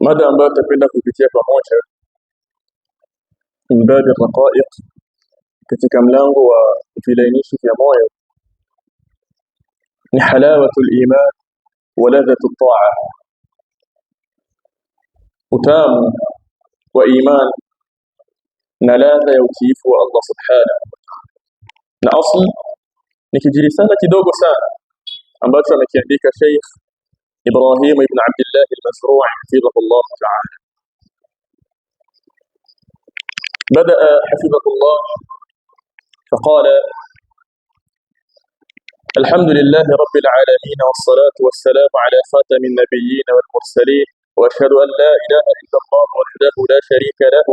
Mada ambayo tutapenda kupitia pamoja ni baadhi ya raqaiq katika mlango wa vilainishi vya moyo ni halawatul iman wa ladhatul ta'a, utamu wa iman na ladha ya utiifu wa Allah subhanahu wa ta'ala. Na asli ni kijirisala kidogo sana ambacho amekiandika Sheikh Ibrahim ibn Abdullah al-Masru' hafidhahullah ta'ala. بدأ حفظه الله فقال: الحمد لله رب العالمين والصلاة والسلام على خاتم النبيين والمرسلين، وأشهد أن لا إله إلا الله وحده لا شريك له،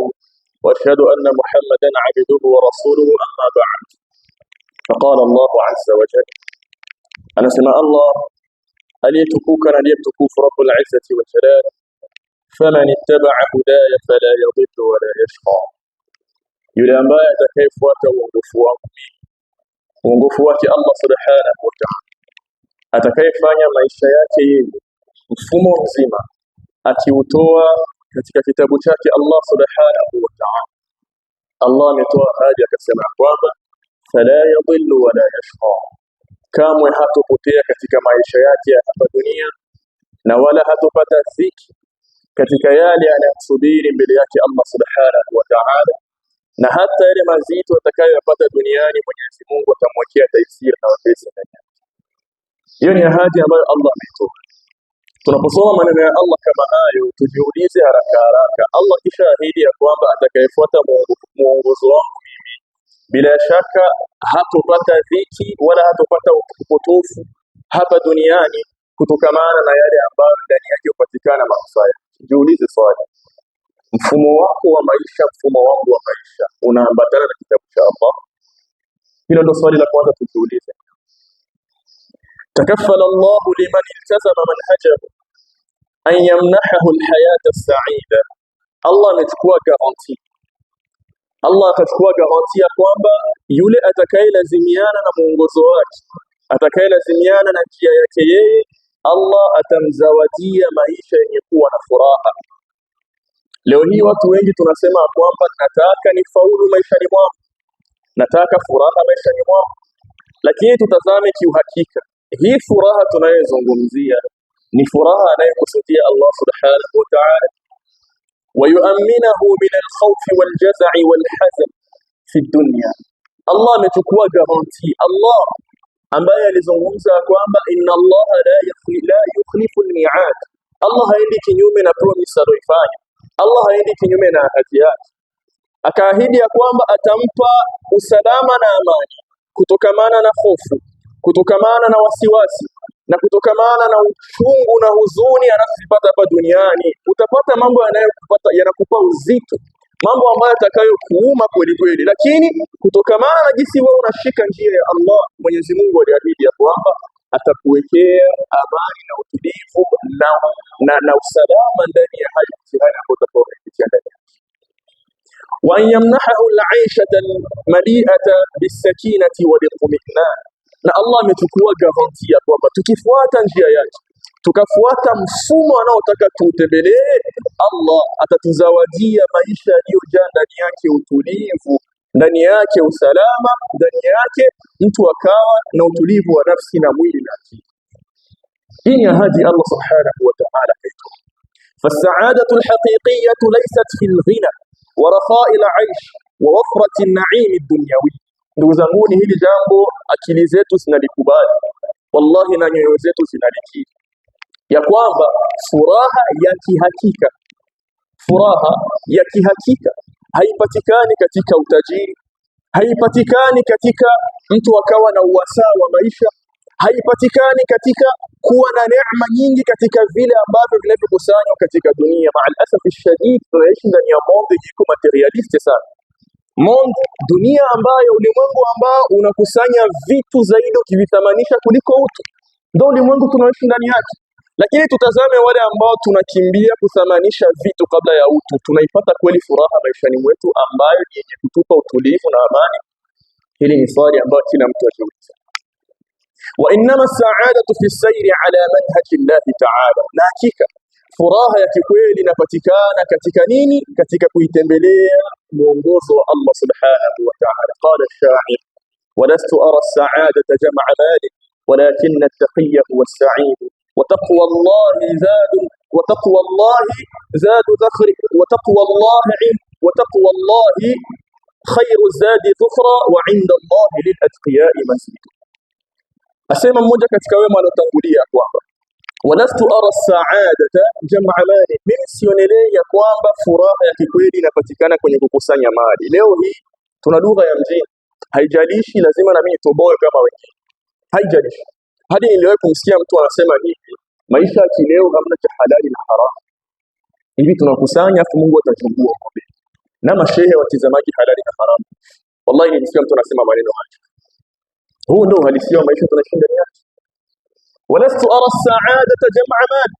وأشهد أن محمدا عبده ورسوله، أما بعد. فقال الله عز وجل: أنا سمع الله أليتكوكنا ليبتكوف رب العزة والجلال، فمن اتبع هداي فلا يضل ولا يشقى. yule ambaye atakayefuata uongofu wake Allah subhanahu wa ta'ala, atakayefanya maisha yake yeye mfumo mzima akiutoa katika kitabu chake Allah subhanahu wa ta'ala. Allah ametoa ahadi akasema kwamba fala yadhillu wala yashqa, kamwe hatopotea katika maisha yake ya hapa dunia na wala hatopata dhiki katika yale anayosubiri mbele yake Allah subhanahu wa ta'ala, na hata yale mazito atakayopata duniani Mwenyezi Mungu atamwekea taisir na wepesi ndani yake. Hiyo ni ahadi ambayo Allah ametoa. Tunaposoma maneno ya Allah kama hayo, tujiulize haraka haraka, Allah kisha ahidi ya kwamba atakayefuata mwongozo wangu mimi bila shaka hatopata dhiki wala hatopata upotofu hapa duniani kutokamana na yale ambayo ndani yake hupatikana manufaa. Jiulize swali, mfumo wako wa maisha, mfumo wangu wa maisha unaambatana na kitabu cha Allah? Hilo ndio swali la kwanza tujiulize. Takaffala Allah liman iltazama manhajahu an yamnahahu alhayata as-sa'ida. Allah amechukua garanti. Allah akachukua garanti ya kwamba yule atakayelazimiana na mwongozo wake, atakayelazimiana na njia yake yeye, Allah atamzawadia maisha yenye kuwa na furaha. Leo hii watu wengi tunasema kwamba nataka nifaulu maishani mwangu, nataka furaha maishani mwangu, lakini tutazame kiuhakika hii furaha tunayozungumzia ni furaha anayokusudia Allah subhanahu wa ta'ala, wayuaminahu min al-khawf wal-jaz'i wal-hazan fi dunya. Allah amechukua garanti. Allah ambaye alizungumza kwamba inna Allah la yukhlifu al-mi'ad, Allah haendi kinyume na promise aliyoifanya, Allah haendi kinyume na ahadi yake. Akaahidi ya kwamba atampa usalama na amani kutokamana na hofu, kutokamana na wasiwasi na kutokamana na uchungu na huzuni anazipata hapa duniani. Utapata mambo yanakupa uzito, mambo ambayo yatakayokuuma kweli kweli, lakini kutokamana na jinsi wewe unashika njia ya Allah, Mwenyezi Mungu aliahidi ya kwamba atakuwekea amani na utulivu na usalama ndani ya hayo mtihani ambayo utakayopitia ndani. Wa yamnahu al-'aishata al-mali'ata bis-sakinati wal-itmi'nan. Na Allah amechukua garanti ya kwamba tukifuata njia yake, tukafuata mfumo anaotaka tuutembelee, Allah atatuzawadia maisha yaliyojaa ndani yake utulivu, ndani yake usalama, ndani yake mtu akawa na utulivu wa nafsi na mwili na akili. Hii ni ahadi Allah subhanahu wa ta'ala kaitoa. فالسعادة الحقيقية ليست في الغنى ورخاء العيش ووفرة النعيم الدنيوي. Ndugu zangu, hili jambo akili zetu zinalikubali, wallahi na nyoyo zetu zinalikiri ya kwamba furaha ya kihakika haipatikani katika utajiri, haipatikani katika mtu akawa na uwasaa wa maisha, haipatikani katika kuwa na neema nyingi katika vile ambavyo vinavyokusanywa katika dunia. Maalasaf shadid, tunaishi ndani ya monde iko materialiste sana, monde, dunia ambayo, ulimwengu ambao unakusanya vitu zaidi ukivithamanisha kuliko utu. Ndio ulimwengu tunaishi ndani yake. Lakini tutazame wale ambao tunakimbia kuthamanisha vitu kabla ya utu, tunaipata kweli furaha maishani mwetu ambayo yenye kutupa utulivu na amani? Hili ni swali ambalo kila mtu ajiulize. Wa innama as-sa'adatu fi as-sayri ala manhaji Allah ta'ala. Na hakika Furaha ya kikweli inapatikana katika nini? Katika kuitembelea mwongozo wa Allah subhanahu wa ta'ala. Qala ash-sha'ir walastu ara as-sa'adata jam'a mali walakin at-taqiyya huwa as-sa'id wa taqwa Allah zadu dhakhri wa taqwa Allah khayru zadi dhukhra wa 'inda Allah lil-atqiya'i masjid. Asema mmoja katika wema waliotangulia kwamba walastu ara as-sa'adata jam'a mali, mimi sionelei ya kwamba furaha ya kikweli inapatikana kwenye kukusanya mali. Leo hii tuna lugha ya mjini, haijalishi lazima na mimi toboe kama wengine, haijalishi. Hadi niliwahi kumsikia mtu anasema hivi, maisha ya kileo hamna cha halali na haramu, hivi tunakusanya afu Mungu atachukua kombe na mashehe watizamaji halali na haramu. Wallahi nilisikia mtu anasema maneno haya. Huu ndio uhalisia wa maisha tunashinda yake. Walastu ara as-sa'adata jam'a mali,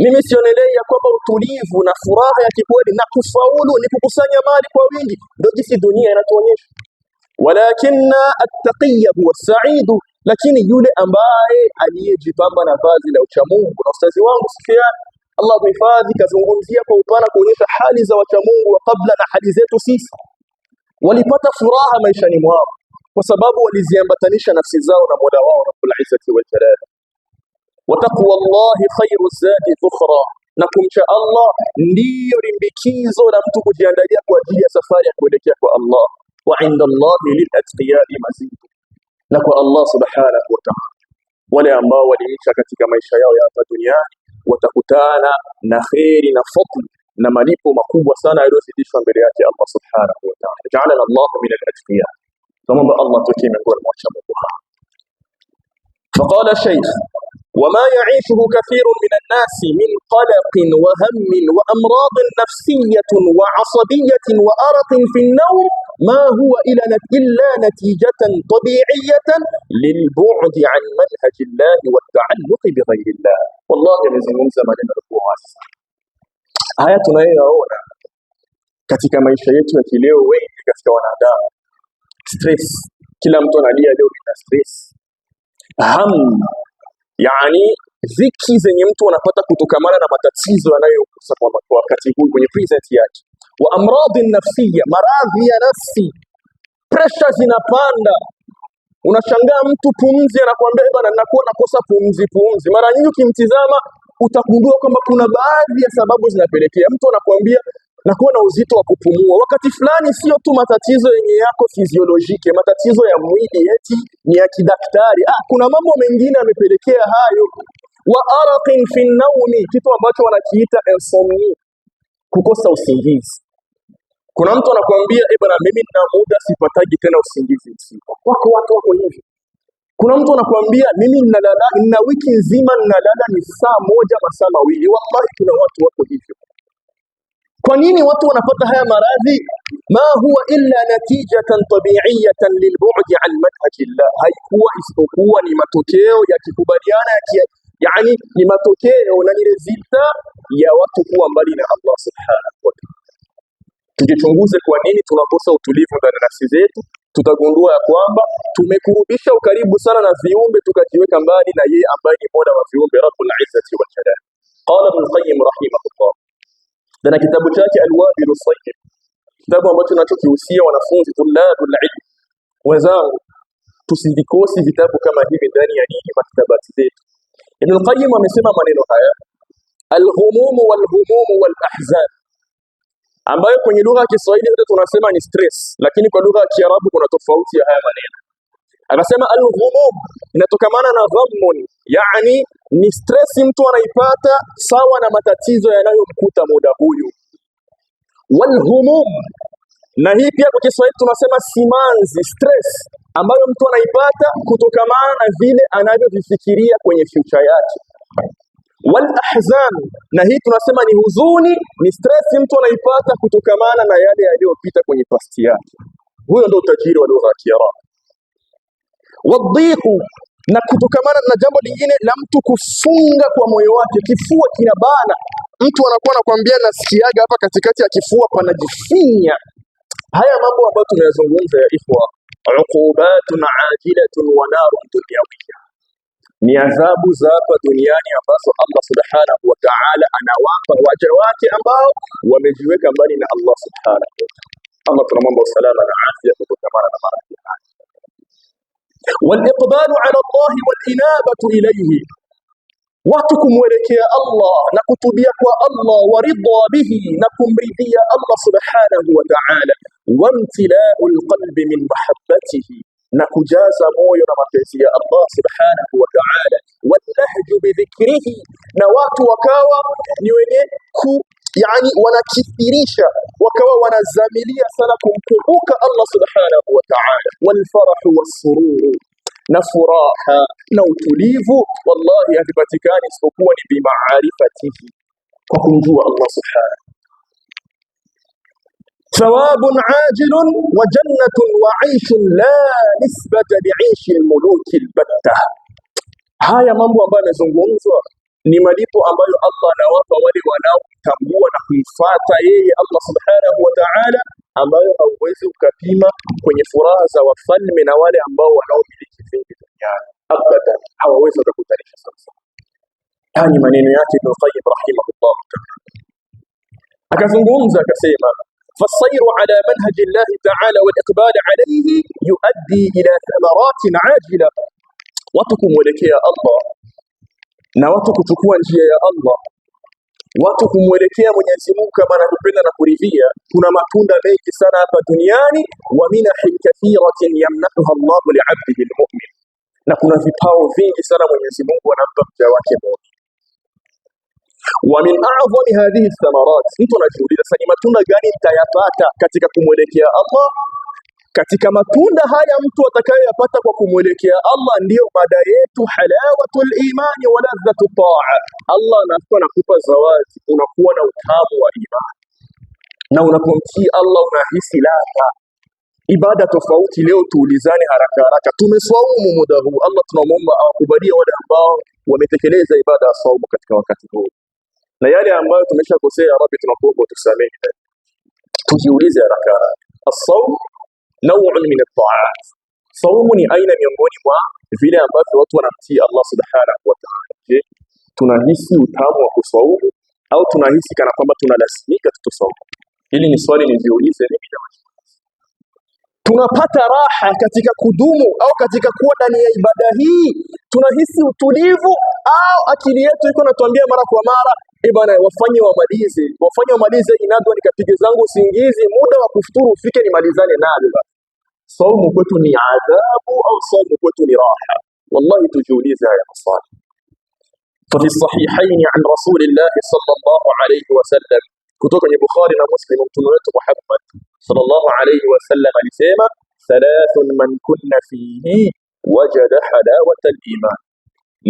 mimi sionelei ya kwamba utulivu na furaha ya kikweli na kufaulu ni kukusanya mali kwa wingi. Ndio jinsi dunia inatuonyesha. Walakinna at-taqiyya huwa as-sa'id, lakini yule ambaye aliyejipamba na vazi la uchamungu. Na ustazi wangu Sufyan, Allah kuhifadhi, kazungumzia kwa upana kuonyesha hali za wachamungu wa kabla na hali zetu sisi. Walipata furaha maishani mwao kwa sababu waliziambatanisha nafsi zao na Mola wao Rabbul Izzati wal Jalal. Wataqwa Allahi khayru zadi dhukhra, na kumcha Allah ndiyo limbikizo la mtu kujiandalia kwa ajili ya safari ya kuelekea kwa Allah. Wa 'inda Allahi lil-atqiya'i mazid, na kwa Allah subhanahu wa ta'ala wale ambao walimcha katika maisha yao ya hapa duniani watakutana na khairi na fadhila na malipo makubwa sana yaliyozidishwa mbele yake Allah subhanahu wa ta'ala. Ja'alana Allahu min al-atqiya, kama Allah tukie miongoni mwa wachamungu. فقال الشيخ وما يعيشه كثير من الناس من قلق وهم وأمراض نفسية وعصبية وأرق في النوم ما هو إلا نتيجة طبيعية للبعد عن منهج الله والتعلق بغير الله. والله لازم زمان الركوعات haya tunayoona katika maisha yetu ya kileo, wengi katika wanadamu stress, kila mtu analia leo ni stress, yani ziki zenye mtu anapata kutokamana na matatizo yanayokusa kwa wakati huu kwenye present yake. Wa amradhi nafsiya, maradhi ya nafsi, pressure zinapanda. Unashangaa mtu pumzi anakuambia bana ninakuwa nakosa pumzi. Mara nyingi ukimtizama utagundua kwamba kuna baadhi ya sababu zinapelekea. Mtu anakuambia nakuwa na uzito wa kupumua. Wakati fulani sio tu matatizo yenye yako fiziolojike, matatizo ya mwili eti ni ya kidaktari. Kuna mambo mengine yamepelekea hayo. Wa araqin fi nawmi, kitu ambacho wanakiita insomnia, kukosa usingizi. Kuna mtu anakuambia bwana mimi nina muda sipatagi tena usingizi usiku. Watu wako hivi. Kuna mtu anakuambia mimi nina wiki nzima ninalala ni saa moja masaa mawili. Wallahi kuna watu wako hivyo. Kwa nini watu wanapata haya maradhi? Ma huwa illa natijatan tabi'iyatan lilbu'di an manhajillah, haikuwa isipokuwa ni matokeo ya kikubaliana yani ni matokeo na ni resulta ya watu kuwa mbali na Allah subhanahu wa ta'ala. Tukichunguze kwa nini tunakosa utulivu ndani ya nafsi zetu, tutagundua ya kwamba tumekurubisha ukaribu sana na viumbe tukajiweka mbali na yeye ambaye ni Mola wa viumbe Rabbul Izzati wal Jalal. Qala Ibn Qayyim rahimahullah, na kitabu chake Al-Wabil As-Sayyib, kitabu ambacho tunachokihusia wanafunzi tulabul ilm wenzangu, tusidikosi vitabu kama hivi ndani ya maktabati zetu. Ibn Qayyim amesema maneno haya, al-humum wal ahzan, ambayo kwenye lugha ya Kiswahili wote tunasema ni stress, lakini kwa lugha ya Kiarabu kuna tofauti ya haya maneno. Anasema al-humum inatokamana na ghammun, yani ni stress mtu anaipata sawa na matatizo yanayomkuta muda huyu. Wal humum, na hii pia kwa Kiswahili tunasema simanzi, stress ambayo mtu anaipata kutokamana na vile anavyovifikiria kwenye future yake. Wal ahzan, na hii tunasema ni huzuni, ni stress mtu anaipata kutokamana na yale yaliyopita kwenye past yake. Huyo ndio utajiri wa lugha ya Kiarabu. Wadhiqu, na kutokamana na jambo lingine la mtu kufunga kwa moyo wake, kifua kinabana. Mtu anakuwa anakuambia nasikiaga hapa katikati ya kifua panajifinya. Haya mambo ambayo tunayazungumza ya ikhwa, uqubatun ajilatun wa narun dunyawiyya, ni adhabu za hapa duniani ambazo Allah subhanahu wa ta'ala anawapa waja wake ambao wamejiweka mbali na Allah subhanahu wa ta'ala. Allah tunamwomba usalama na afya kutokana na maradhi haya. Wal-iqbalu ala Allah wal-inabatu ilayhi, watu kumwelekea Allah na kutubia kwa Allah, waridha bihi, na kumridhia Allah subhanahu wa ta'ala, wamtilau alqalbi min mahabbatihi, na kujaza moyo na mapenzi ya Allah subhanahu wa ta'ala, walahju bidhikrihi, na watu wakawa ni wenye wanakithirisha, wakawa wanazamilia sana kumkumbuka Allah subhanahu wa ta'ala, walfarahu wassururu, na furaha na utulivu, wallahi havipatikani isipokuwa ni bimaarifatihi, kwa kumjua Allah subhanahu. Thawabun ajilun wa jannatun wa aishun la nisbata liishi almuluki albatta. Haya mambo ambayo yanazungumzwa ni malipo ambayo Allah anawapa wale wanaomtambua na kumfuata yeye Allah subhanahu wa ta'ala, ambayo hauwezi ukapima kwenye furaha za wafalme na wale ambao wanaomiliki vingi duniani. Abadan, hawawezi kukutanisha sasa. Haya ni maneno yake Ibn Qayyim rahimahullah ta'ala. Akazungumza akasema, فالسير على منهج الله تعالى والإقبال عليه يؤدي إلى ثمرات عاجلة. watu kumwelekea Allah na watu kuchukua njia ya Allah, watu kumwelekea Mwenyezi Mungu kama anapenda na kuridhia, kuna matunda mengi sana hapa duniani. Wa minahin kathiratin yamnahuha Allah li'abdihi almu'min, na kuna vipao vingi sana Mwenyezi Mungu anampa mja wake muumini. Wa min a'zami hadhihi thamarat, mtu anajiuliza sasa ni matunda gani nitayapata katika kumwelekea Allah? Katika matunda haya mtu atakayoyapata kwa kumwelekea Allah ndiyo mada yetu, halawatul imani wa ladhatu ta'a. Allah anakupa zawadi, unakuwa na utamu wa imani, na unapomtii Allah unahisi ladha. Ibada tofauti leo, tuulizane haraka haraka, tumeswaumu muda huu, Allah tunamwomba awakubalie wale ambao wametekeleza ibada ya saumu katika wakati huu, na yale ambayo tumeshakosea Rabbi tunakuomba tusamehe. Tujiulize haraka haraka, as-sawm naw'un min at-ta'at. Saumu ni aina miongoni mwa vile ambavyo watu wanamtii Allah subhanahu wa ta'ala. Je, tunahisi utamu wa kusaumu au tunahisi kana kwamba tunalazimika tutusaumu? Hili ni swali nijiulize mimi na wewe. Tunapata raha katika kudumu au katika kuwa ndani ya ibada hii? Tunahisi utulivu au akili yetu iko natuambia mara kwa mara, bwana wafanye wamalize inadwa nikapige zangu usingizi, muda wa kufuturu ufike nimalizane nalo. Saumu kwetu ni adhabu au saumu kwetu ni raha? Wallahi tujiulize haya maswali. ففي الصحيحين عن رسول الله صلى الله عليه وسلم, kutoka kwenye Bukhari na Muslim, mtume wetu Muhammad sallallahu alayhi wasallam alisema, thalathun man kunna fihi wajada halawata al-iman.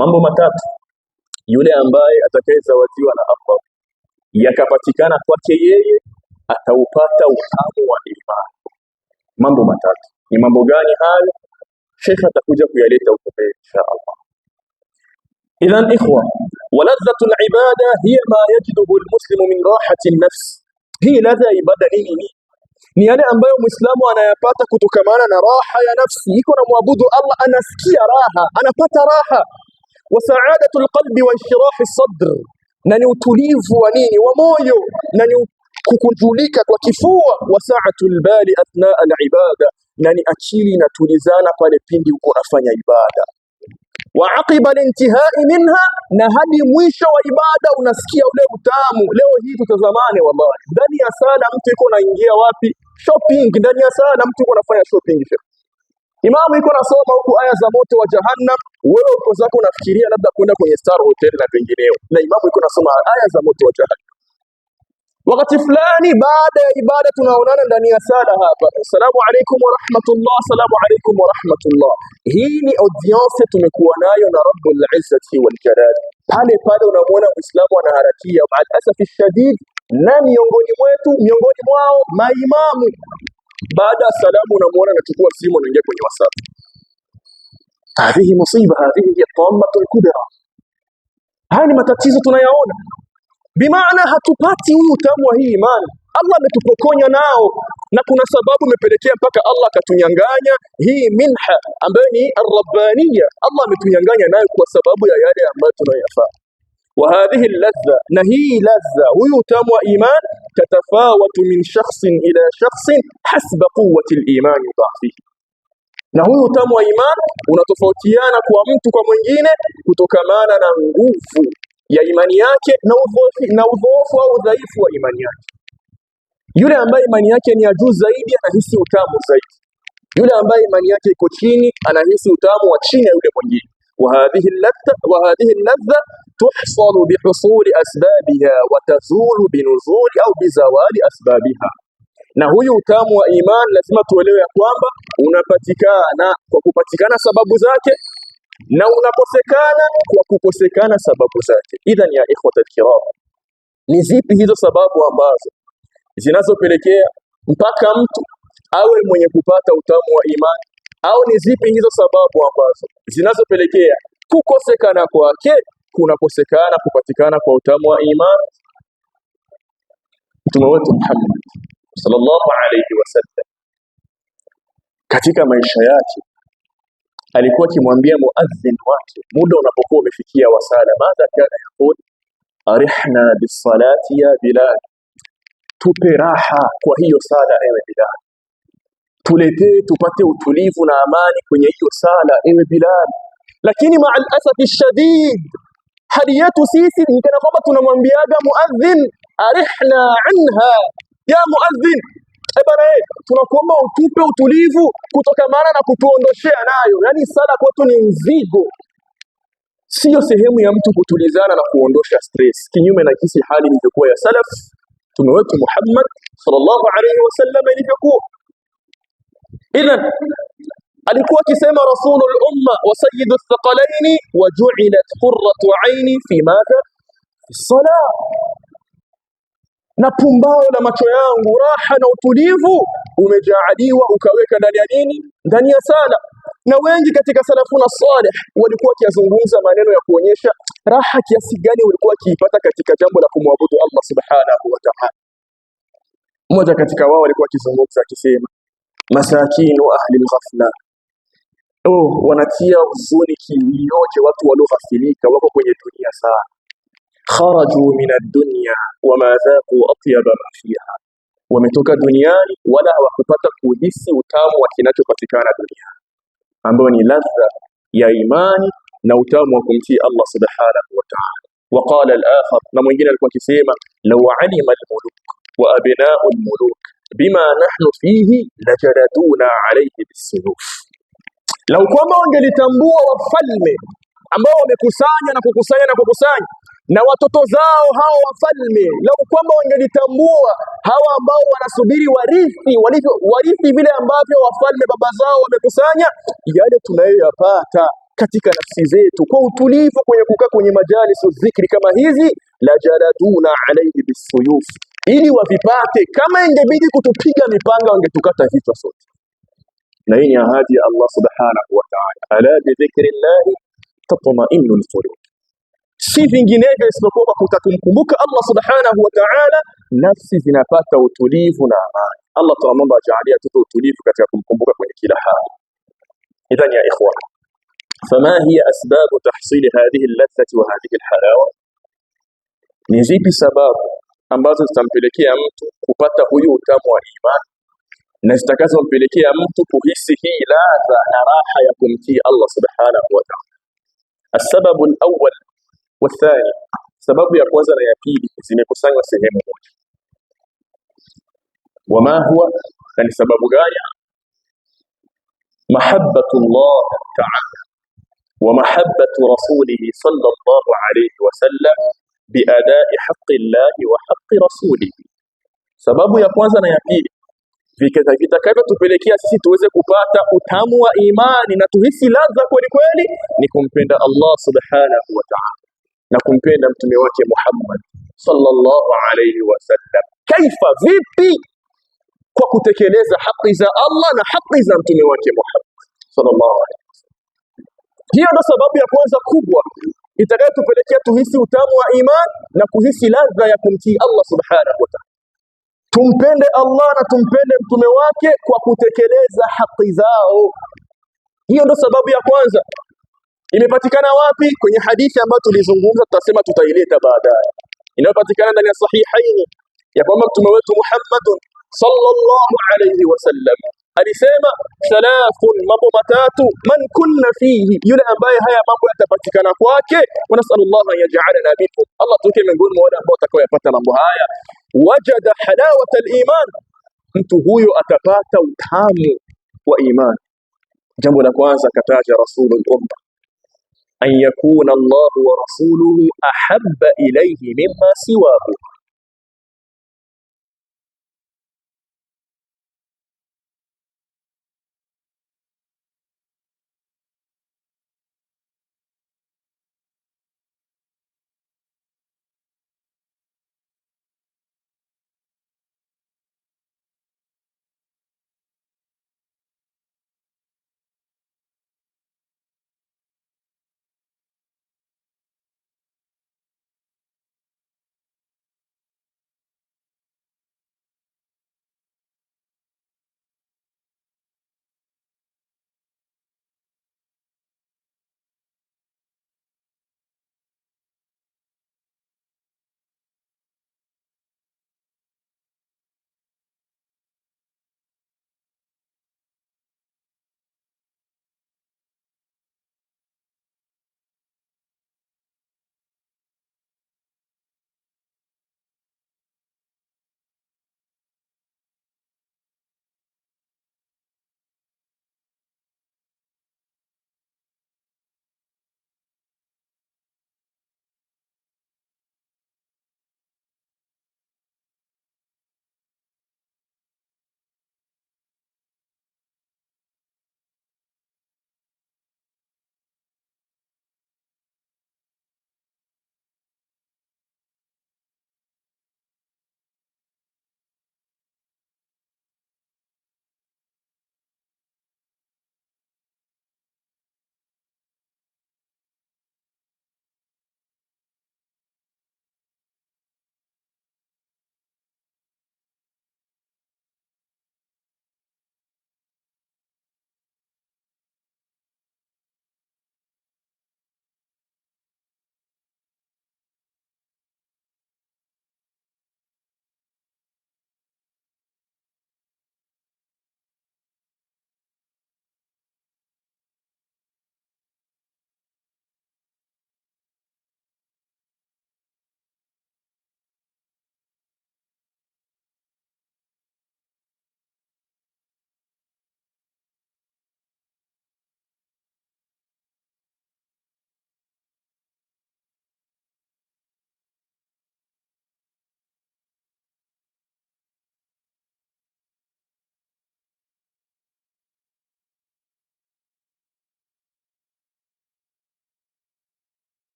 Mambo matatu yule ambaye atakayezawadiwa na Allah yakapatikana kwake yeye ataupata utamu wa imani. Mambo matatu ni mambo gani hayo? Sheikh atakuja kuyaleta huko mbele insha Allah. Idhan ikhwa, waladhatu al-ibada hiya ma yajiduhu al-muslimu min rahati an-nafs. Hii ladha ya ibada nini? Ni yale ambayo Muislamu anayapata kutokamana na raha ya nafsi. Iko na muabudu Allah, anasikia raha, anapata raha. Wa sa'adatu al-qalbi wa inshirahi as-sadr, na ni utulivu wa nini? Wa moyo, na ni kukunjulika kwa kifua. Wa sa'atu al-bali athna al-ibada, na ni akili inatulizana pale pindi uko unafanya ibada. Wa aqiba al-intihai minha, na hadi mwisho wa ibada unasikia ule utamu. Leo hii tutazamane, wallahi, ndani ya sala mtu yuko anaingia wapi? Shopping. Ndani ya sala mtu yuko anafanya shopping. Imamu yuko anasoma huku aya za moto wa jahannam, wewe uko zako unafikiria labda kwenda kwenye Star Hotel na pengineo, na imamu yuko anasoma aya za moto wa jahannam. Wakati fulani baada ya ibada tunaonana ndani ya sala hapa, assalamu alaykum wa rahmatullah, assalamu alaykum wa rahmatullah. Hii ni audience tumekuwa nayo na Rabbul Izzati wal Jalal. Pale pale unamwona Muislamu anaharakia, maal asafi shadid, na miongoni mwao maimamu, baada ya salamu unamwona anachukua simu anaingia kwenye WhatsApp. Hii musiba, hii ni tammatul kubra. Haya ni matatizo tunayaona. Bimaana hatupati huu utamu wa hii imani. Allah ametupokonya nao, na kuna sababu imepelekea mpaka Allah akatunyang'anya hii minha ambayo ni ar-rabbaniyya. Allah ametunyang'anya nayo kwa sababu ya yale ambayo tunayafanya. Wa hadhihi ladha, na hii ladha, huyu utamu wa iman, tatafawatu min shakhsin ila shakhsin hasba quwwati al-iman wa dha'fihi. Na huyu utamu wa iman unatofautiana kwa mtu kwa mwingine kutokamana na nguvu ya imani yake na udhaifu au udhaifu wa imani yake. Yule ambaye imani yake ni ya juu zaidi anahisi utamu zaidi. Yule ambaye imani yake iko chini anahisi utamu wa chini ya yule mwingine. وهذه اللذة تحصل بحصول أسبابها وتزول بنزول أو بزوال أسبابها. Na huyu utamu wa iman lazima tuelewe ya kwamba unapatikana kwa kupatikana sababu zake na unakosekana kwa kukosekana sababu zake. Idhan ya ikhwata kiram, ni zipi hizo sababu ambazo zinazopelekea mpaka mtu awe mwenye kupata utamu wa imani, au ni zipi hizo sababu ambazo zinazopelekea kukosekana kwake kunakosekana kupatikana kwa utamu wa imani? Mtume wetu Muhammad sallallahu alayhi wasallam katika maisha yake alikuwa akimwambia muadhin wake muda unapokuwa umefikia wasala, madha kana yaqul, arihna bisalati ya Bilal, tupe raha kwa hiyo sala ewe Bilal, tuletee tupate utulivu na amani kwenye hiyo sala ewe Bilal. Lakini ma'al asafi shadid, hali yetu sisi ni kana kwamba tunamwambiaga muadhin arihna anha ya muadhin, bana tunakuomba utupe utulivu kutokamana na kutuondoshea nayo. Yani sala kwetu ni mzigo, sio sehemu ya mtu kutulizana na kuondosha stress, kinyume na kisi hali ilivyokuwa ya salaf Mtume wetu Muhammad sallallahu alayhi wasallam ilivyokuwa. Idhan alikuwa akisema rasulul umma wa sayyidu thaqalaini wa ju'ilat qurratu aini fi madha, fi salah, na pumbao la macho yangu, raha na utulivu umejaaliwa ukaweka ndani ya nini? Ndani ya sala. Na wengi katika salafuna salih walikuwa wakizungumza maneno ya kuonyesha raha kiasi gani walikuwa kiipata katika jambo la kumwabudu Allah subhanahu wa ta'ala. Mmoja katika wao alikuwa akizungumza akisema, masakinu ahli al-ghafla, wanatia huzuni kilioje watu walioghafilika, wako kwenye dunia sana. Kharaju min ad-dunya wama dhaqu atyaba ma fiha, wametoka duniani wala hawakupata kuhisi utamu wa kinachopatikana duniani, ambao ni ladha ya imani na utamu wa kumtii Allah subhanahu wa ta'ala. Waqala al-akhar, na mwingine alikuwa akisema, law alima al-muluk wa abna'u al-muluk bima nahnu fihi lajaraduna alayhi bis-suyuf, lau kwamba wangelitambua wafalme ambao wamekusanya na kukusanya na kukusanya na watoto zao hao wafalme, lau kwamba wangelitambua hawa ambao wanasubiri warithi vile ambavyo wafalme baba zao wamekusanya, yale tunayoyapata katika nafsi zetu kwa utulivu kwenye kukaa kwenye majalisu dhikri kama hizi, la jaraduna alayhi bisuyuf, ili wavipate, kama ingebidi kutupiga mipanga wangetukata vichwa sote. Na hii ni ahadi ya Allah subhanahu wa ta'ala, ala bi dhikrillah tatma'innul qulub, si vinginevyo isipokuwa kwa kutakumkumbuka Allah subhanahu wa ta'ala nafsi zinapata utulivu na amani. Allah tunaomba ajalie tupe utulivu katika kumkumbuka kwenye kila hali. Idhan ya ikhwan, fama hiya asbab tahsil hadhihi al-ladhati wa hadhihi al-halawa, ni zipi sababu ambazo zitampelekea mtu kupata huyu utamu wa imani na zitakazompelekea mtu kuhisi hii ladha na raha ya kumtii Allah subhanahu wa ta'ala? As-sababu al-awwal والثاني, sababu ya kwanza na ya pili zimekusanywa sehemu moja. Wama huwa, ni sababu gani? Mahabbatullah ta'ala wa mahabbatu rasulih sallallahu alayhi wa sallam biadai haqqi Allah wa haqqi rasulih. Sababu ya kwanza na ya pili vitakavyotupelekea sisi tuweze kupata utamu wa imani na tuhisi ladha kweli kweli ni kumpenda Allah subhanahu wa ta'ala na kumpenda mtume wake Muhammad sallallahu alayhi wasallam. Kaifa, vipi? Kwa kutekeleza haki za Allah na haki za mtume wake Muhammad sallallahu alayhi wasallam. Hiyo ndio sababu ya kwanza kubwa itakayotupelekea tuhisi utamu wa iman na kuhisi ladha ya kumtii Allah subhanahu wa ta'ala. tumpende Allah na tumpende mtume wake kwa kutekeleza haki zao. Hiyo ndo sababu ya kwanza. Imepatikana wapi? Kwenye hadithi ambayo tulizungumza, tutasema tutaileta baadaye, inayopatikana ndani ya sahihaini ya kwamba mtume wetu Muhammadun sallallahu alayhi wasallam alisema thalathun, mambo matatu, man kunna fihi, yule ambaye haya mambo yatapatikana kwake, wa nasallallahu an yaj'alana minhum, Allah tuke miongoni mwa wale ambao watakaoyapata mambo haya, wajada halawata al-iman, mtu huyo atapata utamu wa iman. Jambo la kwanza kataja rasulul umma an yakuna Allah wa rasuluhu ahabba ilayhi mimma siwahu.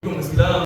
Muislamu